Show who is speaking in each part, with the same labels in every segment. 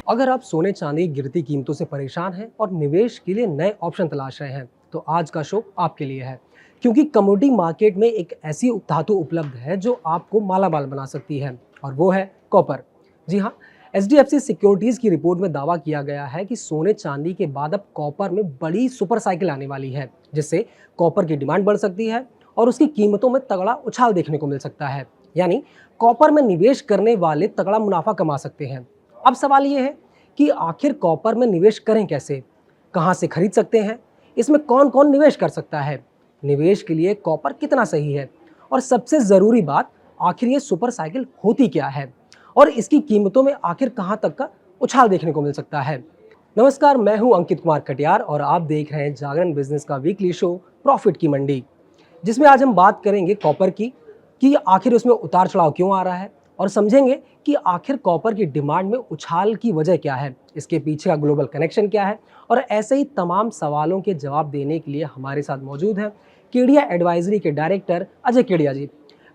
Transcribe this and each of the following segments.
Speaker 1: अगर आप सोने चांदी की गिरती कीमतों से परेशान हैं और निवेश के लिए नए ऑप्शन तलाश रहे हैं तो आज का शो आपके लिए है, क्योंकि कमोडिटी मार्केट में एक ऐसी धातु उपलब्ध है जो आपको मालामाल बना सकती है, और वो है कॉपर। जी हाँ, एचडीएफसी सिक्योरिटीज की रिपोर्ट में दावा किया गया है कि सोने चांदी के बाद अब कॉपर में बड़ी सुपर साइकिल आने वाली है, जिससे कॉपर की डिमांड बढ़ सकती है और उसकी कीमतों में तगड़ा उछाल देखने को मिल सकता है। यानी कॉपर में निवेश करने वाले तगड़ा मुनाफा कमा सकते हैं। अब सवाल ये है कि आखिर कॉपर में निवेश करें कैसे, कहाँ से खरीद सकते हैं, इसमें कौन कौन निवेश कर सकता है, निवेश के लिए कॉपर कितना सही है, और सबसे ज़रूरी बात, आखिर ये सुपर साइकिल होती क्या है और इसकी कीमतों में आखिर कहाँ तक का उछाल देखने को मिल सकता है। नमस्कार, मैं हूं अंकित कुमार कटियार और आप देख रहे हैं जागरण बिजनेस का वीकली शो प्रॉफिट की मंडी, जिसमें आज हम बात करेंगे कॉपर की कि आखिर उसमें उतार चढ़ाव क्यों आ रहा है, और समझेंगे कि आखिर कॉपर की डिमांड में उछाल की वजह क्या है, इसके पीछे का ग्लोबल कनेक्शन क्या है। और ऐसे ही तमाम सवालों के जवाब देने के लिए हमारे साथ मौजूद हैं केडिया एडवाइजरी के डायरेक्टर अजय केडिया जी।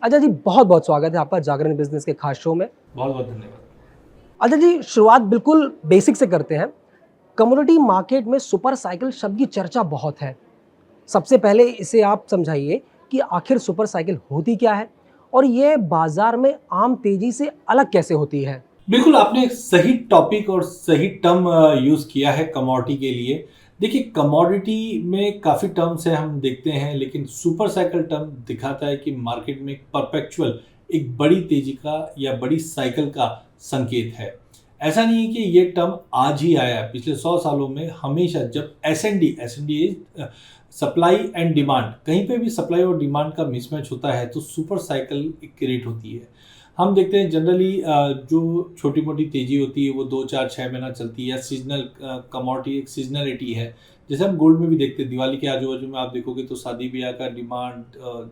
Speaker 1: अजय जी, बहुत बहुत स्वागत है आपका जागरण बिजनेस के खास शो में।
Speaker 2: बहुत बहुत धन्यवाद।
Speaker 1: अजय जी, शुरुआत बिल्कुल बेसिक से करते हैं। कमोडिटी मार्केट में सुपर साइकिल शब्द की चर्चा बहुत है। सबसे पहले इसे आप समझाइए कि आखिर सुपर साइकिल होती क्या है और ये बाजार में आम तेजी से अलग कैसे होती है।
Speaker 2: बिल्कुल, आपने एक सही टॉपिक और सही टर्म यूज किया है कमोडिटी के लिए। देखिए, कमोडिटी में काफ़ी टर्म्स है हम देखते हैं, लेकिन सुपर साइकिल टर्म दिखाता है कि मार्केट में परपेचुअल एक बड़ी तेजी का या बड़ी साइकिल का संकेत है। ऐसा नहीं है कि ये टर्म आज ही आया। पिछले 100 सालों में हमेशा जब S and D supply and demand, कहीं पे भी सप्लाई और डिमांड का मिसमैच होता है तो सुपर साइकिल क्रिएट होती है। हम देखते हैं जनरली जो छोटी मोटी तेजी होती है वो 2 4 6 महीना चलती है। सीजनल कमोडिटी एक सीजनलिटी है, जैसे हम गोल्ड में भी देखते हैं। दिवाली के आजू बाजू में आप देखोगे तो शादी ब्याह का डिमांड,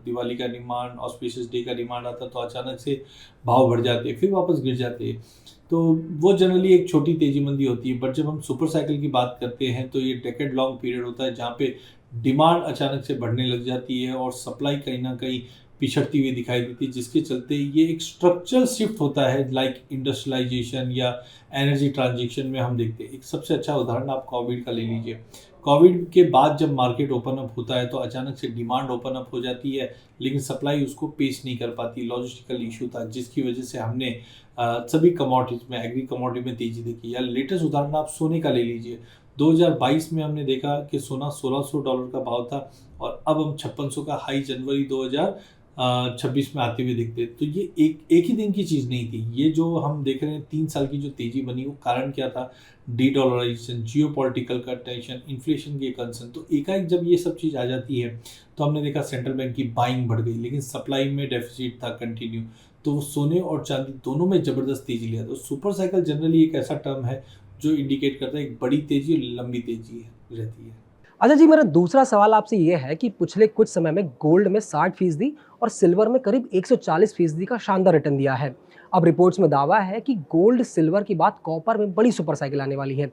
Speaker 2: दिवाली का डिमांड, ऑस्पिशियस डे का डिमांड आता है तो अचानक से भाव बढ़ जाते हैं, फिर वापस गिर जाते हैं। तो वो जनरली एक छोटी तेजी मंदी होती है। बट जब हम सुपर साइकिल की बात करते हैं तो ये डेकेड लॉन्ग पीरियड होता है जहाँ पे डिमांड अचानक से बढ़ने लग जाती है और सप्लाई कहीं ना कहीं पिछड़ती हुई दिखाई देती है, जिसके चलते ये एक स्ट्रक्चरल शिफ्ट होता है, लाइक इंडस्ट्रियलाइजेशन या एनर्जी ट्रांजिशन में हम देखते हैं। एक सबसे अच्छा उदाहरण आप कोविड का ले लीजिए। कोविड के बाद जब मार्केट ओपन अप होता है तो अचानक से डिमांड ओपन अप हो जाती है, लेकिन सप्लाई उसको पेश नहीं कर पाती। लॉजिस्टिकल इशू था जिसकी वजह से हमने सभी कमोडिटीज में, एग्री कमोडिटी में तेजी देखी। या लेटेस्ट उदाहरण आप सोने का ले लीजिए। 2022 में हमने देखा कि सोना $1600 का भाव था और अब हम 5600 का हाई जनवरी 2026 में आते हुए दिखते। तो ये एक ही दिन की चीज़ नहीं थी। ये जो हम देख रहे हैं 3 साल की जो तेजी बनी, वो कारण क्या था? डी डॉलराइजेशन, जियोपॉलिटिकल का टेंशन, इन्फ्लेशन के कंसर्न। तो एकाएक जब ये सब चीज़ आ जाती है तो हमने देखा सेंट्रल बैंक की बाइंग बढ़ गई, लेकिन सप्लाई में डेफिसिट था कंटिन्यू। तो सोने और चांदी दोनों में जबरदस्त तेजी लिया। तो सुपर साइकिल जनरली एक ऐसा टर्म है जो इंडिकेट करता है एक बड़ी तेजी और लंबी तेजी रहती है।
Speaker 1: अच्छा जी, मेरा दूसरा सवाल आपसे ये है कि पिछले कुछ समय में गोल्ड में 60% और सिल्वर में करीब 140% का शानदार रिटर्न दिया है। अब रिपोर्ट्स में दावा है कि गोल्ड सिल्वर की बात कॉपर में बड़ी सुपर साइकिल आने वाली है।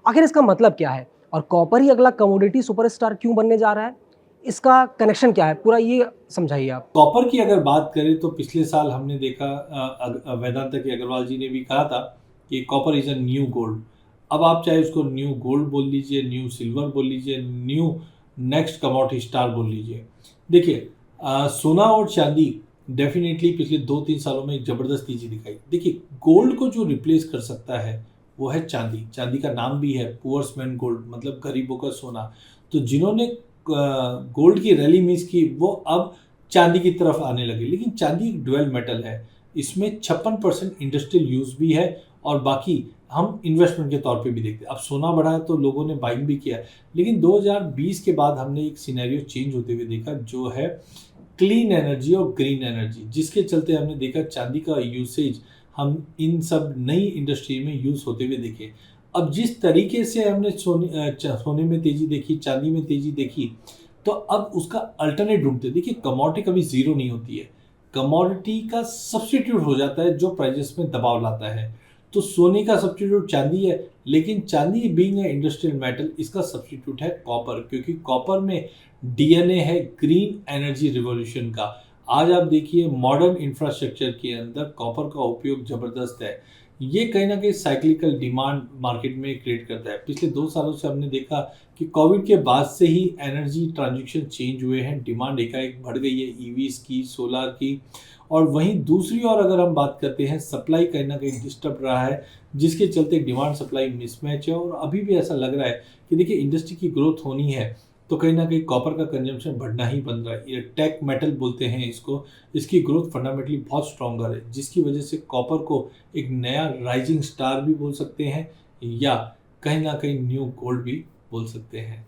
Speaker 1: आखिर इसका मतलब क्या है और कॉपर ही अगला कमोडिटी सुपरस्टार क्यों बनने जा रहा है? इसका कनेक्शन क्या है, पूरा ये समझाइए आप।
Speaker 2: कॉपर की अगर बात करें तो पिछले साल हमने देखा, वेदांता के अग्रवाल जी ने भी कहा था कि copper is a new gold. अब आप चाहे उसको न्यू गोल्ड बोल लीजिए, न्यू सिल्वर बोल लीजिए, न्यू नेक्स्ट कमोडिटी स्टार बोल लीजिए। देखिए, सोना और चांदी डेफिनेटली पिछले 2 3 सालों में एक जबरदस्त तेजी दिखाई। देखिए, गोल्ड को जो रिप्लेस कर सकता है वो है चांदी। चांदी का नाम भी है पुअर्स मैन गोल्ड, मतलब गरीबों का सोना। तो जिन्होंने गोल्ड की रैली मिस की वो अब चांदी की तरफ आने लगे। लेकिन चांदी एक ड्वेल मेटल है, इसमें 56% इंडस्ट्रियल यूज भी है और बाकी हम इन्वेस्टमेंट के तौर पे भी देखते हैं। अब सोना बढ़ा है तो लोगों ने बाइंग भी किया है, लेकिन 2020 के बाद हमने एक सिनेरियो चेंज होते हुए देखा जो है क्लीन एनर्जी और ग्रीन एनर्जी, जिसके चलते हमने देखा चांदी का यूसेज हम इन सब नई इंडस्ट्री में यूज होते हुए देखे। अब जिस तरीके से हमने सोने में तेजी देखी, चांदी में तेजी देखी, तो अब उसका अल्टरनेट ढूंढते। देखिए, कमोडिटी कभी जीरो नहीं होती है, कमोडिटी का सब्स्टिट्यूट हो जाता है जो प्राइजेस में दबाव लाता है। तो सोने का सब्स्टिट्यूट चांदी है, लेकिन चांदी बीइंग ए इंडस्ट्रियल मेटल, इसका सब्स्टिट्यूट है कॉपर, क्योंकि कॉपर में डीएनए है ग्रीन एनर्जी रिवॉल्यूशन का। आज आप देखिए मॉडर्न इंफ्रास्ट्रक्चर के अंदर कॉपर का उपयोग जबरदस्त है। ये कहीं ना कहीं साइक्लिकल डिमांड मार्केट में क्रिएट करता है। पिछले 2 सालों से हमने देखा कि कोविड के बाद से ही एनर्जी ट्रांजिशन चेंज हुए हैं, डिमांड एकाएक बढ़ गई है ईवीज की, सोलर की। और वहीं दूसरी ओर अगर हम बात करते हैं, सप्लाई कहीं ना कहीं डिस्टर्ब रहा है, जिसके चलते डिमांड सप्लाई मिसमैच है। और अभी भी ऐसा लग रहा है कि देखिए इंडस्ट्री की ग्रोथ होनी है तो कहीं ना कहीं कॉपर का कंजम्पशन बढ़ना ही बन रहा है। ये टेक मेटल बोलते हैं इसको, इसकी ग्रोथ फंडामेंटली बहुत स्ट्रॉन्गर है, जिसकी वजह से कॉपर को एक नया राइजिंग स्टार भी बोल सकते हैं या कहीं ना कहीं न्यू गोल्ड भी बोल सकते हैं।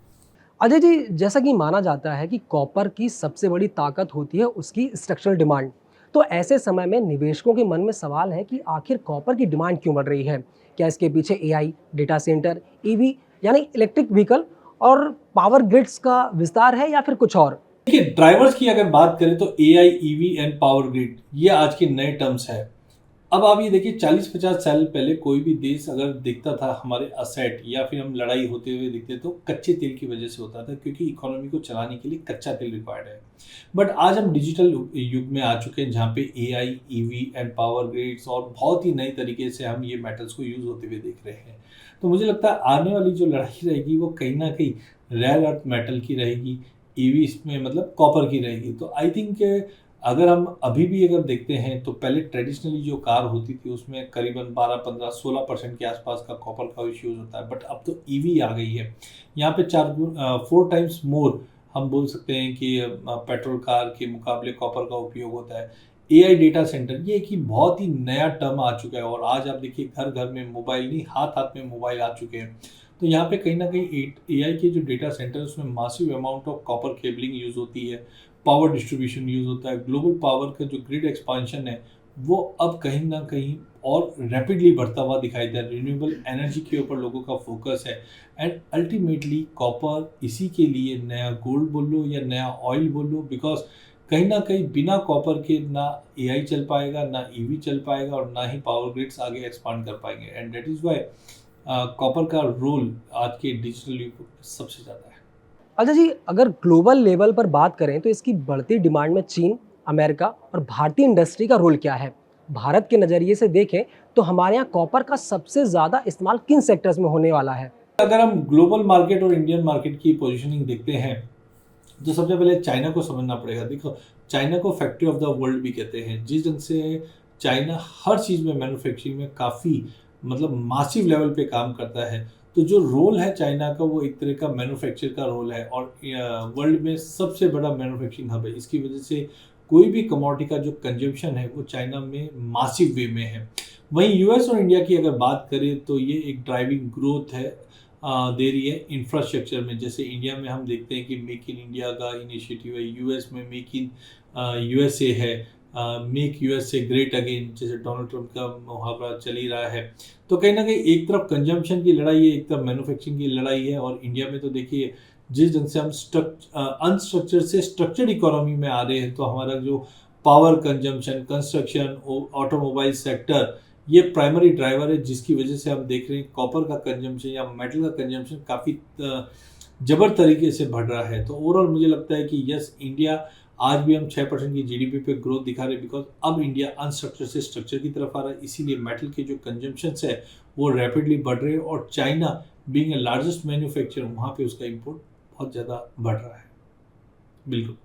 Speaker 1: अजय जी, जैसा कि माना जाता है कि कॉपर की सबसे बड़ी ताकत होती है उसकी स्ट्रक्चरल डिमांड। तो ऐसे समय में निवेशकों के मन में सवाल है कि आखिर कॉपर की डिमांड क्यों बढ़ रही है? क्या इसके पीछे एआई, डेटा सेंटर, ईवी यानी इलेक्ट्रिक व्हीकल और पावर ग्रिड्स का विस्तार है या फिर कुछ और?
Speaker 2: देखिए ड्राइवर्स की अगर बात करें तो AI, EV and power grid ये आज के नए टर्म्स है। अब आप ये देखिए 40-50 साल पहले कोई भी देश अगर दिखता था हमारे असेट या फिर हम लड़ाई होते हुए दिखते तो कच्चे तेल की वजह से होता था, क्योंकि इकोनॉमी को चलाने के लिए कच्चा तेल रिक्वायर्ड है। बट आज हम डिजिटल युग में आ चुके हैं जहाँ पे AI, EV and power grids और बहुत ही नए तरीके से हम ये मेटल्स को यूज होते हुए देख रहे हैं। तो मुझे लगता है आने वाली जो लड़ाई रहेगी वो कहीं ना कहीं रेयर अर्थ मेटल की रहेगी, ईवी में मतलब कॉपर की रहेगी। तो आई थिंक अगर हम अभी भी अगर देखते हैं तो पहले ट्रेडिशनली जो कार होती थी उसमें करीबन 12-15-16% के आसपास का कॉपर का यूज होता है, बट अब तो ईवी आ गई है। यहाँ पे 4 टाइम्स मोर हम बोल सकते हैं कि पेट्रोल कार के मुकाबले कॉपर का उपयोग होता है। एआई डेटा सेंटर ये एक ही बहुत ही नया टर्म आ चुका है, और आज आप देखिए घर घर में मोबाइल नहीं, हाथ हाथ में मोबाइल आ चुके हैं। तो यहाँ पे कहीं ना कहीं एआई के जो डेटा सेंटर है उसमें massive amount of copper cabling use होती है, पावर डिस्ट्रीब्यूशन यूज होता है, ग्लोबल पावर का जो ग्रिड एक्सपांशन है वो अब कहीं ना कहीं और रैपिडली बढ़ता हुआ दिखाई दे रहा है। रिन्यूएबल एनर्जी के ऊपर लोगों का फोकस है, एंड अल्टीमेटली कॉपर इसी के लिए नया गोल्ड बोल लो या नया ऑयल बोल लो, बिकॉज कहीं ना कहीं बिना कॉपर के ना एआई चल पाएगा, ना ईवी चल पाएगा, और ना ही पावर ग्रिड्स आगे एक्सपांड कर पाएंगे। And that is why copper का रोल आज के डिजिटल युग में सबसे ज़्यादा है।
Speaker 1: अच्छा जी, अगर ग्लोबल लेवल पर बात करें तो इसकी बढ़ती डिमांड में चीन, अमेरिका और भारतीय इंडस्ट्री का रोल क्या है? भारत के नज़रिए से देखें तो हमारे यहाँ कॉपर का सबसे ज़्यादा इस्तेमाल किन सेक्टर्स में होने वाला है?
Speaker 2: अगर हम ग्लोबल मार्केट और इंडियन मार्केट की पोजीशनिंग देखते हैं तो सबसे पहले चाइना को समझना पड़ेगा। देखो चाइना को फैक्ट्री ऑफ द वर्ल्ड भी कहते हैं, जिस ढंग से चाइना हर चीज़ में मैन्युफैक्चरिंग में काफ़ी मतलब मासिव लेवल पे काम करता है। तो जो रोल है चाइना का वो एक तरह का मैन्युफैक्चर का रोल है, और वर्ल्ड में सबसे बड़ा मैन्युफैक्चरिंग हब है। इसकी वजह से कोई भी कमोडिटी का जो कंजम्पशन है वो चाइना में मासिव वे में है। वहीं यूएस और इंडिया की अगर बात करें तो ये एक ड्राइविंग ग्रोथ है दे रही है इंफ्रास्ट्रक्चर में। जैसे इंडिया में हम देखते हैं कि मेक इन इंडिया का इनिशिएटिव है, यूएस में मेक इन यूएसए है, मेक यूएसए ग्रेट अगेन, जैसे डोनाल्ड ट्रंप का मुहावरा चल ही रहा है। तो कहीं ना कहीं एक तरफ कंजम्पशन की लड़ाई है, एक तरफ मैन्युफैक्चरिंग की लड़ाई है। और इंडिया में तो देखिए जिस ढंग से हम अनस्ट्रक्चर्ड से स्ट्रक्चर्ड इकोनॉमी में आ रहे हैं, तो हमारा जो power consumption, construction, automobile sector ये प्राइमरी ड्राइवर है, जिसकी वजह से हम देख रहे हैं कॉपर का कंजम्पशन या मेटल का कंजम्पशन काफ़ी जबर तरीके से बढ़ रहा है। तो ओवरऑल मुझे लगता है कि यस, इंडिया आज भी हम 6% की जीडीपी पे ग्रोथ दिखा रहे हैं, बिकॉज अब इंडिया अनस्ट्रक्चर से स्ट्रक्चर की तरफ आ रहा है। इसीलिए मेटल के जो कंजम्पशन है वो रैपिडली बढ़ रहे हैं, और China being a largest manufacturer वहाँ पे उसका इम्पोर्ट बहुत ज़्यादा बढ़ रहा है। बिल्कुल।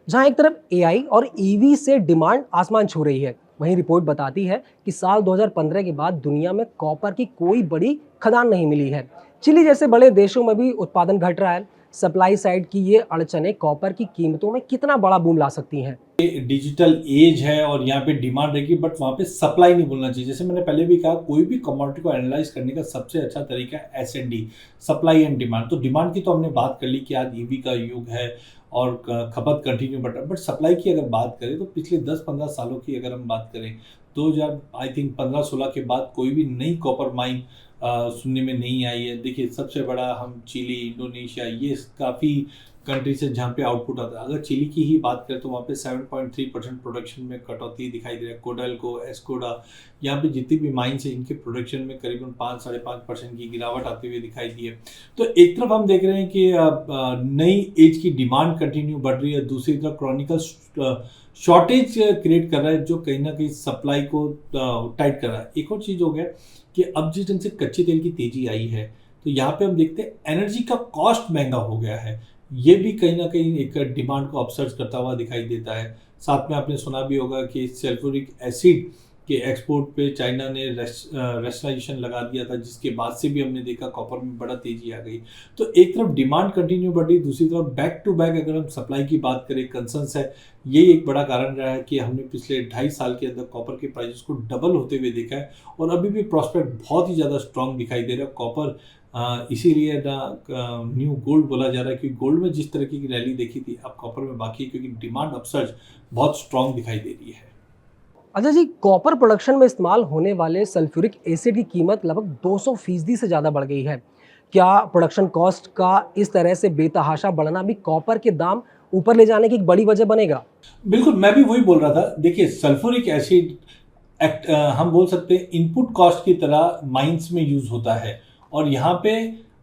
Speaker 1: जहां एक तरफ एआई और ईवी से डिमांड आसमान छू रही है, वहीं रिपोर्ट बताती है कि साल 2015 के बाद दुनिया में कॉपर की कोई बड़ी खदान नहीं मिली है। चिली जैसे बड़े देशों में भी उत्पादन घट रहा है। सप्लाई साइड की ये अड़चनें कॉपर की कीमतों में कितना बड़ा बूम ला सकती हैं?
Speaker 2: डिजिटल एज है और यहाँ पे डिमांड रहेगी, बट वहाँ पे सप्लाई नहीं बोलना चाहिए। जैसे मैंने पहले भी कहा, कोई भी कमोडिटी को एनालाइज करने का सबसे अच्छा तरीका है एसएनडी, सप्लाई एंड डिमांड। तो डिमांड की तो हमने बात कर ली कि आज ईवी का युग है और खपत कंटिन्यू बढ़ रहा है, बट सप्लाई की अगर बात करें तो पिछले 10-15 सालों की अगर हम बात करें, 2000 आई थिंक 15-16 के बाद कोई भी नई कॉपर माइन सुनने में नहीं आई है। देखिए सबसे बड़ा हम चिली, इंडोनेशिया, ये काफ़ी कंट्री से जहाँ पे आउटपुट आता है। अगर चिली की ही बात करें तो वहाँ पे 7.3% प्रोडक्शन में कटौती दिखाई दे रहा है। कोडेल्को, एस्कोडा, यहाँ पे जितनी भी माइंस है इनके प्रोडक्शन में करीबन 5-5.5% की गिरावट आती हुई दिखाई दी है। तो एक तरफ हम देख रहे हैं कि नई एज की डिमांड कंटिन्यू बढ़ रही है, दूसरी तरफ क्रॉनिकल शॉर्टेज क्रिएट कर रहा है जो कहीं ना कहीं सप्लाई को टाइट कर रहा है। एक और चीज़ हो गया कि अब जिस ढंग से कच्चे तेल की तेजी आई है तो यहाँ पे हम देखते हैं एनर्जी का कॉस्ट महंगा हो गया है। ये भी कहीं ना कहीं एक डिमांड को अपसर्ज करता हुआ दिखाई देता है। साथ में आपने सुना भी होगा कि सल्फ्यूरिक एसिड के एक्सपोर्ट पे चाइना ने रेस्ट्रिक्शन लगा दिया था, जिसके बाद से भी हमने देखा कॉपर में बड़ा तेजी आ गई। तो एक तरफ डिमांड कंटिन्यू बढ़ रही, दूसरी तरफ बैक टू बैक अगर हम सप्लाई की बात करें कंसर्न्स है। ये एक बड़ा कारण रहा है कि हमने पिछले 2.5 साल के अंदर कॉपर के प्राइसेस को डबल होते हुए देखा है और अभी भी प्रॉस्पेक्ट बहुत ही ज़्यादा स्ट्रॉन्ग दिखाई दे रहा है। कॉपर इसीलिए ना न्यू गोल्ड बोला जा रहा है, क्योंकि गोल्ड में जिस तरीके की रैली देखी थी अब कॉपर में बाकी है, क्योंकि डिमांड अपसर्ज बहुत स्ट्रॉन्ग दिखाई दे रही है।
Speaker 1: अच्छा जी, कॉपर प्रोडक्शन में इस्तेमाल होने वाले सल्फ्यूरिक एसिड की कीमत लगभग 200% से ज़्यादा बढ़ गई है। क्या प्रोडक्शन कॉस्ट का इस तरह से बेतहाशा बढ़ना भी कॉपर के दाम ऊपर ले जाने की एक बड़ी वजह बनेगा?
Speaker 2: बिल्कुल, मैं भी वही बोल रहा था। देखिए, सल्फ्यूरिक एसिड हम बोल सकते हैं इनपुट कॉस्ट की तरह माइंस में यूज होता है और यहाँ पे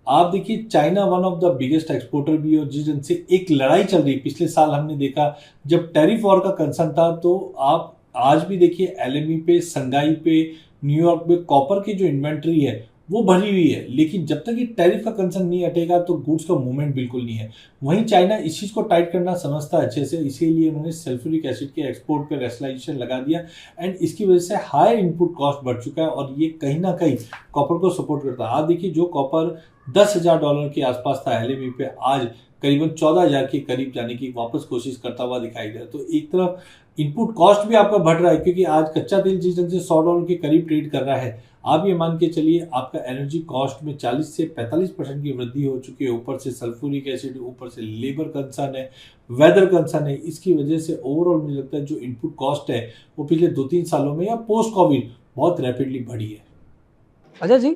Speaker 2: आप देखिए China one of the biggest exporter भी, और जिस ढंग से एक लड़ाई चल रही पिछले साल हमने देखा जब टैरिफ वॉर का कंसर्न था, तो आप आज भी देखिए एलएमई पे, संगाई पे, न्यूयॉर्क पे कॉपर की जो इन्वेंट्री है वो भरी हुई है, लेकिन जब तक ये टैरिफ का कंसर्न नहीं हटेगा तो गुड्स का मूवमेंट बिल्कुल नहीं है। वहीं चाइना इस चीज़ को टाइट करना समझता है अच्छे से, इसीलिए उन्होंने सल्फ्यूरिक एसिड के एक्सपोर्ट पे रेस्ट्रिक्शन लगा दिया एंड इसकी वजह से हायर इनपुट कॉस्ट बढ़ चुका है और ये कहीं ना कहीं कॉपर को सपोर्ट करता है। आप देखिए जो कॉपर $10,000 के आसपास था एलएमई पे, आज करीबन 14,000 के करीब जाने की वापस कोशिश करता हुआ दिखाई दे रहा है। तो एक तरफ इनपुट कॉस्ट भी आपका बढ़ रहा है, क्योंकि आज कच्चा तेल जिस ढंग से $100 के करीब ट्रेड कर रहा है, आप ये मान के चलिए आपका एनर्जी कॉस्ट में 40 से 45% की वृद्धि हो चुकी है। ऊपर से सल्फ्यूरिक एसिड, ऊपर से लेबर कंसर्न है, वेदर कंसर्न है, इसकी वजह से ओवरऑल मुझे लगता है जो इनपुट कॉस्ट है वो पिछले 2-3 सालों में या पोस्ट कोविड बहुत रैपिडली बढ़ी है।
Speaker 1: अच्छा जी,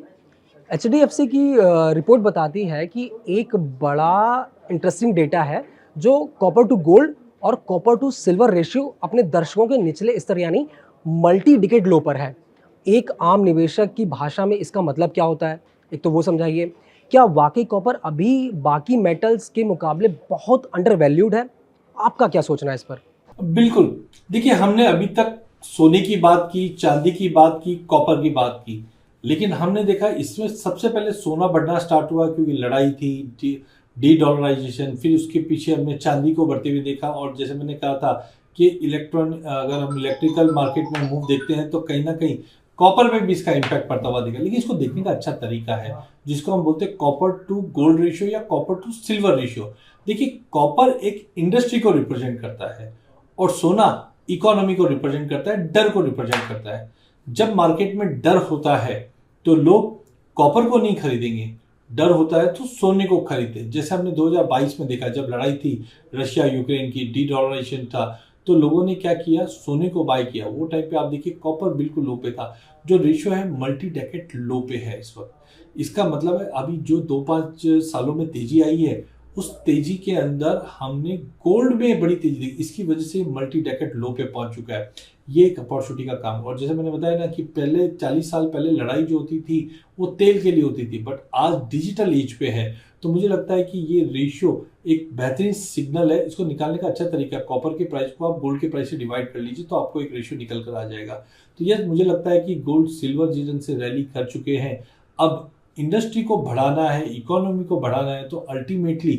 Speaker 1: एचडीएफसी की रिपोर्ट बताती है कि एक बड़ा इंटरेस्टिंग डेटा है जो कॉपर टू गोल्ड और कॉपर टू सिल्वर रेशियो अपने दर्शकों के निचले स्तर यानी मल्टी डिकेड लो पर है। एक आम निवेशक की भाषा में इसका मतलब क्या होता है, एक तो वो समझाइए। क्या वाकई कॉपर अभी बाकी मेटल्स के मुकाबले बहुत अंडर वैल्यूड है? आपका क्या सोचना है इस पर?
Speaker 2: बिल्कुल, देखिए हमने अभी तक सोने की बात की, चांदी की बात की, कॉपर की बात की, लेकिन हमने देखा इसमें सबसे पहले सोना बढ़ना स्टार्ट हुआ क्योंकि लड़ाई थी, डी डॉलराइजेशन, फिर उसके पीछे हमने चांदी को बढ़ते हुए देखा और जैसे मैंने कहा था कि अगर हम इलेक्ट्रिकल मार्केट में मूव देखते हैं तो कहीं ना कहीं कॉपर में भी इसका इम्पैक्ट पड़ता हुआ दिखा। लेकिन इसको देखने का अच्छा तरीका है जिसको हम बोलते हैं कॉपर टू गोल्ड रेशियो या कॉपर टू सिल्वर रेशियो। देखिए, कॉपर एक इंडस्ट्री को रिप्रेजेंट करता है और सोना इकोनॉमी को रिप्रेजेंट करता है, डर को रिप्रेजेंट करता है। जब मार्केट में डर होता है तो लोग कॉपर को नहीं खरीदेंगे, डर होता है तो सोने को खरीदते। जैसे हमने 2022 में देखा, जब लड़ाई थी रशिया यूक्रेन की, डी डॉलराइजेशन था, तो लोगों ने क्या किया, सोने को बाय किया। वो टाइम पे आप देखिए कॉपर बिल्कुल लो पे था, जो रेशियो है मल्टी डेकेड लो पे है इस वक्त। इसका मतलब है अभी जो 2-5 सालों में तेजी आई है उस तेजी के अंदर हमने गोल्ड में बड़ी तेजी देखी, इसकी वजह से मल्टी डेकेड लो पे पहुंच चुका है। ये एक अपॉर्चुनिटी का काम। और जैसे मैंने बताया ना कि पहले 40 साल पहले लड़ाई जो होती थी वो तेल के लिए होती थी, बट आज डिजिटल एज पे है। तो मुझे लगता है कि ये रेशियो एक बेहतरीन सिग्नल है। इसको निकालने का अच्छा तरीका है, कॉपर के प्राइस को आप गोल्ड के प्राइस से डिवाइड कर लीजिए तो आपको एक रेशियो निकल कर आ जाएगा। तो यह मुझे लगता है कि गोल्ड सिल्वर जिस से रैली कर चुके हैं, अब इंडस्ट्री को बढ़ाना है, इकोनॉमी को बढ़ाना है, तो अल्टीमेटली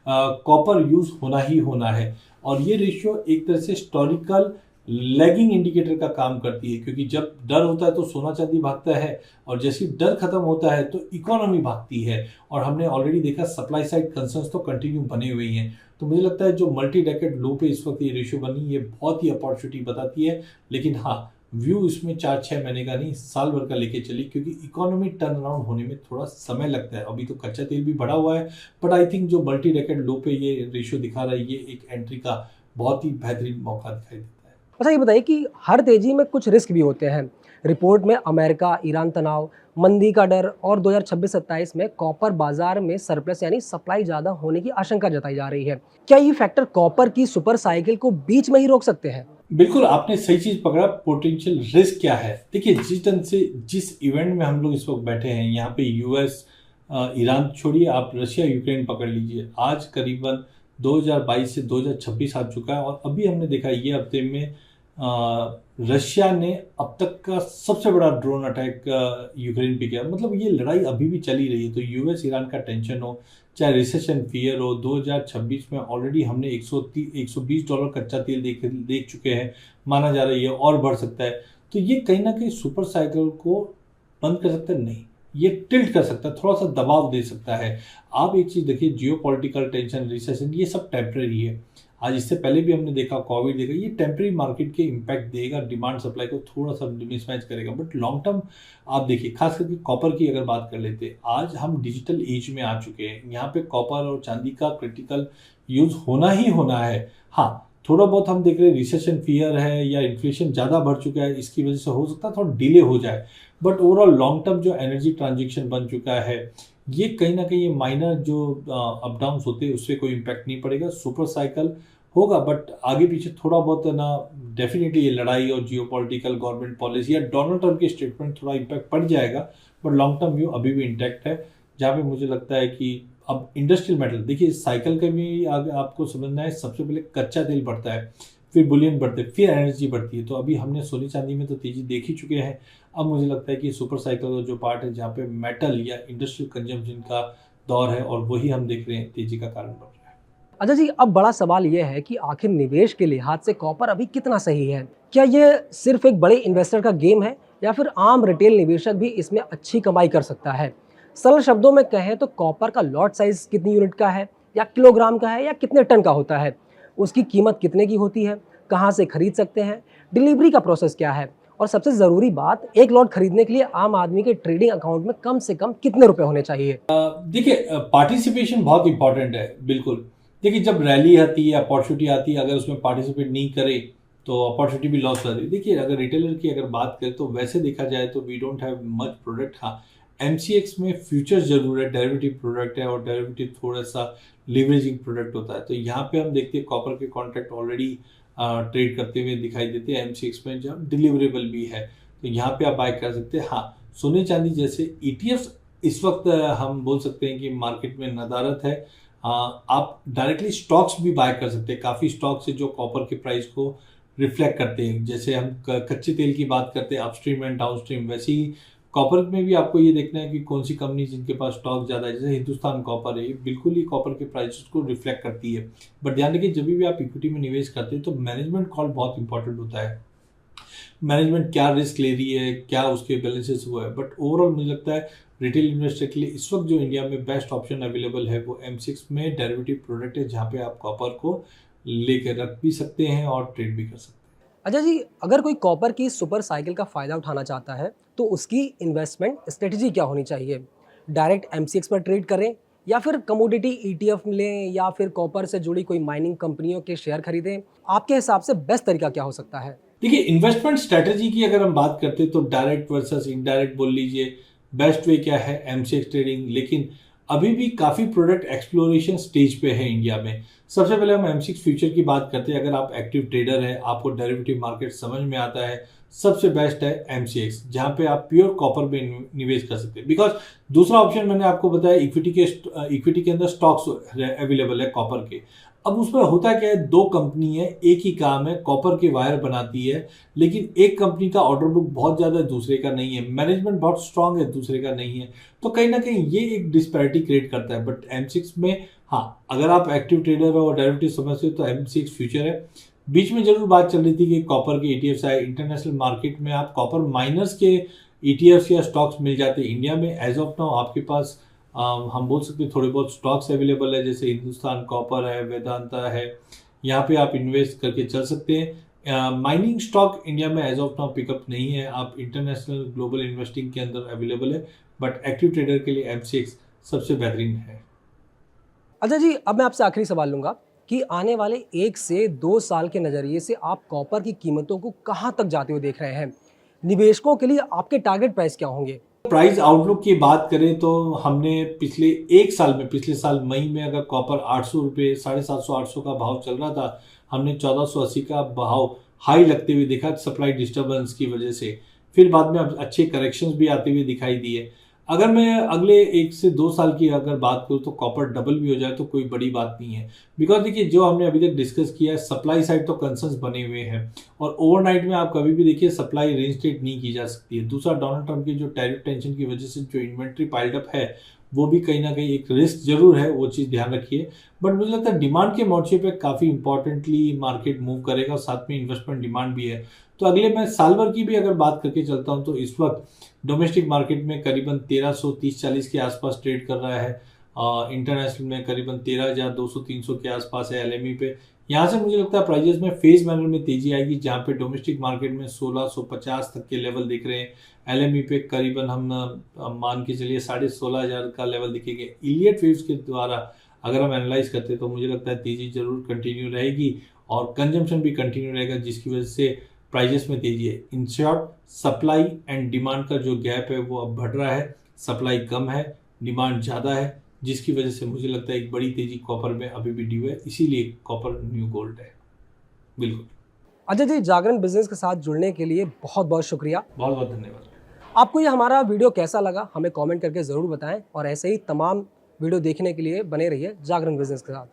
Speaker 2: कॉपर यूज होना ही होना है। और ये रेशियो एक तरह से हिस्टोरिकल लैगिंग इंडिकेटर का काम करती है, क्योंकि जब डर होता है तो सोना चांदी भागता है और जैसे डर खत्म होता है तो इकोनॉमी भागती है। और हमने ऑलरेडी देखा सप्लाई साइड कंसर्न्स तो कंटिन्यू बने हुए हैं। तो मुझे लगता है जो मल्टी डेकेड लो पे इस वक्त ये रेशियो बनी, ये बहुत ही अपॉर्चुनिटी बताती है। लेकिन हाँ, व्यू इसमें 4-6 महीने का नहीं, साल भर का लेके चली, क्योंकि इकोनॉमी टर्न अराउंड होने में थोड़ा समय लगता है। अभी तो कच्चा तेल भी बढ़ा हुआ है, बट आई थिंक जो मल्टी डेकेड लो पे ये रेशियो दिखा रहा है, ये एक एंट्री का बहुत ही बेहतरीन मौका दिखाई देता है।
Speaker 1: अच्छा, ये बताइए कि हर तेजी में कुछ रिस्क भी होते हैं। रिपोर्ट में अमेरिका, ईरान तनाव, मंदी का डर और 2026-27 में कॉपर बाजार में सरप्लस यानी सप्लाई ज़्यादा होने की आशंका जताई जा रही है। क्या ये फैक्टर कॉपर की सुपर साइकिल को बीच में ही रोक सकते हैं?
Speaker 2: बिल्कुल, आपने सही चीज पकड़ा। पोटेंशियल रिस्क क्या है? देखिए, जिस ढंग से जिस इवेंट में हम लोग इस वक्त बैठे हैं, यहाँ पे यूएस, ईरान छोड़िए, आप रशिया यूक्रेन पकड़ लीजिए, आज करीबन 2022 से 2026 आ चुका है और अभी हमने देखा ये हफ्ते में रशिया ने अब तक का सबसे बड़ा ड्रोन अटैक यूक्रेन पे किया। मतलब ये लड़ाई अभी भी चली रही है। तो यूएस ईरान का टेंशन हो, चाहे रिसेशन फियर हो, 2026 में ऑलरेडी हमने $120 कच्चा तेल देख चुके हैं। माना जा रहा है ये और बढ़ सकता है। तो ये कहीं ना कहीं सुपर साइकिल को बंद कर सकता है? नहीं, ये टिल्ट कर सकता है, थोड़ा सा दबाव दे सकता है। आप एक चीज देखिए, जियो पॉलिटिकल टेंशन, रिसेशन, ये सब टेम्परेरी है। आज इससे पहले भी हमने देखा, कोविड देखा, ये टेम्परेरी मार्केट के इम्पैक्ट देगा, डिमांड सप्लाई को थोड़ा सा मिसमैच करेगा। बट लॉन्ग टर्म आप देखिए, खास करके कॉपर की अगर बात कर लेते हैं, आज हम डिजिटल एज में आ चुके हैं। यहाँ पे कॉपर और चांदी का क्रिटिकल यूज होना ही होना है। हाँ, थोड़ा बहुत हम देख रहे हैं रिसेशन फियर है या इन्फ्लेशन ज़्यादा बढ़ चुका है, इसकी वजह से हो सकता है थोड़ा डिले हो जाए। बट ओवरऑल लॉन्ग टर्म जो एनर्जी ट्रांजेक्शन बन चुका है, ये कहीं ना कहीं ये माइनर जो अप डाउन होते हैं उससे कोई इम्पैक्ट नहीं पड़ेगा। सुपर साइकिल होगा, बट आगे पीछे थोड़ा बहुत ना डेफिनेटली ये लड़ाई और जियोपॉलिटिकल गवर्नमेंट पॉलिसी या डोनाल्ड ट्रम्प के स्टेटमेंट थोड़ा इम्पैक्ट पड़ जाएगा। बट लॉन्ग टर्म व्यू अभी भी इंटैक्ट है, जहाँ पे मुझे लगता है कि अब इंडस्ट्रियल मेटल देखिए, इस साइकिल का भी आगे आपको समझना है। सबसे पहले कच्चा तेल बढ़ता है, फिर बुलियन बढ़ते हैं, फिर एनर्जी बढ़ती है। तो अभी हमने सोने चांदी में तो तेजी देख ही चुके हैं। अब मुझे लगता है कि सुपर साइकिल का जो पार्ट है, जहाँ पे मेटल या इंडस्ट्रियल कंजम्पशन का दौर है, और वही हम देख रहे हैं तेजी का कारण बन रहा है।
Speaker 1: अच्छा जी, अब बड़ा सवाल ये है कि आखिर निवेश के लिहाज से कॉपर अभी कितना सही है? क्या ये सिर्फ एक बड़े इन्वेस्टर का गेम है या फिर आम रिटेल निवेशक भी इसमें अच्छी कमाई कर सकता है? सरल शब्दों में कहें तो कॉपर का लॉट साइज कितनी यूनिट का है, या किलोग्राम का है, या कितने टन का होता है? उसकी कीमत कितने की होती है? कहाँ से खरीद सकते हैं? डिलीवरी का प्रोसेस क्या है? और सबसे ज़रूरी बात, एक लॉट खरीदने के लिए आम आदमी के ट्रेडिंग अकाउंट में कम से कम कितने रुपए होने चाहिए?
Speaker 2: देखिए, पार्टिसिपेशन बहुत इंपॉर्टेंट है। बिल्कुल, देखिए, जब रैली आती है, अपॉर्चुनिटी आती है, अगर उसमें पार्टिसिपेट नहीं करे तो अपॉर्चुनिटी भी लॉस कर दी। देखिए, अगर रिटेलर की अगर बात करें तो वैसे देखा जाए तो we don't have much product. हाँ, एमसीएक्स में फ्यूचर्स जरूर है, डेरिवेटिव प्रोडक्ट है, और डेरिवेटिव थोड़ा सा लिवरेजिंग प्रोडक्ट होता है। तो यहाँ पे हम देखते हैं कॉपर के कॉन्ट्रैक्ट ऑलरेडी ट्रेड करते हुए दिखाई देते हैं एमसीएक्स में, जब डिलीवरेबल भी है। तो यहाँ पे आप बाय कर सकते हैं। हाँ, सोने चांदी जैसे ईटीएफ्स इस वक्त हम बोल सकते हैं कि मार्केट में नदारत है। आप डायरेक्टली स्टॉक्स भी बाय कर सकते हैं। काफ़ी स्टॉक्स है जो कॉपर के प्राइस को रिफ्लेक्ट करते हैं। जैसे हम कच्चे तेल की बात करते हैं, अपस्ट्रीम एंड डाउनस्ट्रीम, वैसे ही कॉपर में भी आपको ये देखना है कि कौन सी कंपनी जिनके पास स्टॉक ज़्यादा है। जैसे हिंदुस्तान कॉपर है, ये बिल्कुल ही कॉपर के प्राइसेस को रिफ्लेक्ट करती है। बट ध्यान रखिए, जब भी आप इक्विटी में निवेश करते हैं तो मैनेजमेंट कॉल बहुत इंपॉर्टेंट होता है। मैनेजमेंट क्या रिस्क ले रही है, क्या उसके बैलेंसेस हुआ है। बट ओवरऑल मुझे लगता है रिटेल इन्वेस्टर के लिए इस वक्त जो इंडिया में बेस्ट ऑप्शन अवेलेबल है वो एम6 में डेरिवेटिव प्रोडक्ट है, जहाँ पे आप कॉपर को लेकर रख भी सकते हैं और ट्रेड भी कर सकते हैं।
Speaker 1: अच्छा जी, अगर कोई कॉपर की सुपर साइकिल का फ़ायदा उठाना चाहता है तो उसकी इन्वेस्टमेंट स्ट्रेटजी क्या होनी चाहिए? डायरेक्ट एमसीएक्स पर ट्रेड करें, या फिर कमोडिटी ईटीएफ लें, या फिर कॉपर से जुड़ी कोई माइनिंग कंपनियों के शेयर खरीदें? आपके हिसाब से बेस्ट तरीका क्या हो सकता है?
Speaker 2: देखिए, इन्वेस्टमेंट स्ट्रेटजी की अगर हम बात करते हैं तो डायरेक्ट वर्सेस इनडायरेक्ट बोल लीजिए, बेस्ट वे क्या है एमसीएक्स ट्रेडिंग। लेकिन अभी भी काफ़ी प्रोडक्ट एक्सप्लोरेशन स्टेज पे है इंडिया में। सबसे पहले हम एमसीएक्स फ्यूचर की बात करते हैं। अगर आप एक्टिव ट्रेडर हैं, आपको डेरिवेटिव मार्केट समझ में आता है, सबसे बेस्ट है एमसीएक्स, जहाँ पे आप प्योर कॉपर में निवेश कर सकते हैं। बिकॉज दूसरा ऑप्शन मैंने आपको बताया, इक्विटी के अंदर स्टॉक्स अवेलेबल है कॉपर के। अब उसमें होता क्या है, दो कंपनी है, एक ही काम है, कॉपर के वायर बनाती है, लेकिन एक कंपनी का ऑर्डर बुक बहुत ज़्यादा है, दूसरे का नहीं है, मैनेजमेंट बहुत स्ट्रांग है, दूसरे का नहीं है। तो कहीं ना कहीं ये एक डिस्पैरिटी क्रिएट करता है। बट एम6 में हाँ, अगर आप एक्टिव ट्रेडर हो और डेरिवेटिव समझते हो तो एम6 फ्यूचर है। बीच में जरूर बात चल रही थी कि कॉपर के ईटीएफ्स आए इंटरनेशनल मार्केट में, आप कॉपर माइनर्स के ईटीएफ्स या स्टॉक्स मिल जाते हैं। इंडिया में एज ऑफ नाउ आपके पास हम बोल सकते हैं थोड़े बहुत स्टॉक्स अवेलेबल है, जैसे हिंदुस्तान कॉपर है, वेदांता है, यहाँ पे आप इन्वेस्ट करके चल सकते हैं। माइनिंग स्टॉक इंडिया में एज ऑफ नाउ पिकअप नहीं है, आप इंटरनेशनल ग्लोबल इन्वेस्टिंग के अंदर अवेलेबल है। बट एक्टिव ट्रेडर के लिए एम6 सबसे बेहतरीन है।
Speaker 1: अच्छा जी, अब मैं आपसे आखिरी सवाल लूँगा कि आने वाले 1 से 2 साल के नज़रिए से आप कॉपर की कीमतों को कहाँ तक जाते हुए देख रहे हैं? निवेशकों के लिए आपके टारगेट प्राइस क्या होंगे?
Speaker 2: प्राइस आउटलुक की बात करें तो हमने पिछले एक साल में, पिछले साल मई में अगर कॉपर 800 रुपये, 750 800 का भाव चल रहा था, हमने 1480 का भाव हाई लगते हुए देखा सप्लाई डिस्टर्बेंस की वजह से। फिर बाद में अब अच्छे करेक्शंस भी आते हुए दिखाई दिए। अगर मैं अगले 1 से 2 साल की अगर बात करूँ तो कॉपर डबल भी हो जाए तो कोई बड़ी बात नहीं है, बिकॉज देखिए जो हमने अभी तक डिस्कस किया है, सप्लाई साइड तो कंसर्न्स बने हुए हैं और ओवरनाइट में आप कभी भी देखिए सप्लाई रेंस्टेट नहीं की जा सकती है। दूसरा, डोनाल्ड ट्रंप की जो टैरिफ टेंशन की वजह से जो इन्वेंट्री पाइल्ड अप है वो भी कहीं ना कहीं एक रिस्क जरूर है, वो चीज़ ध्यान रखिए। बट मुझे लगता है डिमांड के मोर्चे पे काफ़ी इंपॉर्टेंटली मार्केट मूव करेगा और साथ में इन्वेस्टमेंट डिमांड भी है। तो अगले मैं साल भर की भी अगर बात करके चलता हूँ तो इस वक्त डोमेस्टिक मार्केट में करीबन 1330-40 के आसपास ट्रेड कर रहा है। इंटरनेशनल में करीबन 13,200-300 के आसपास है एलएमई पे। यहाँ से मुझे लगता है प्राइजेस में फेज मैनर में तेजी आएगी, जहाँ पे डोमेस्टिक मार्केट में 1650 तक के लेवल दिख रहे हैं। एलएमई पे करीबन हम मान के चलिए 16,500 का लेवल दिखेंगे। इलियट वेव्स के द्वारा अगर हम एनालाइज करते हैं तो मुझे लगता है तेजी जरूर कंटिन्यू रहेगी और कंजम्पशन भी कंटिन्यू रहेगा, जिसकी वजह से प्राइजेस में तेजी है। In short, supply and demand का जो गैप है वो अब बढ़ रहा है। सप्लाई कम है, डिमांड ज़्यादा है, जिसकी वजह से मुझे लगता है एक बड़ी तेजी कॉपर में अभी भी ड्यू है, इसीलिए कॉपर न्यू गोल्ड है। बिल्कुल।
Speaker 1: अजय जी, जागरण बिजनेस के साथ जुड़ने के लिए बहुत बहुत शुक्रिया।
Speaker 2: बहुत बहुत धन्यवाद।
Speaker 1: आपको ये हमारा वीडियो कैसा लगा हमें कमेंट करके ज़रूर बताएं और ऐसे ही तमाम वीडियो देखने के लिए बने रहिए जागरण बिजनेस के साथ।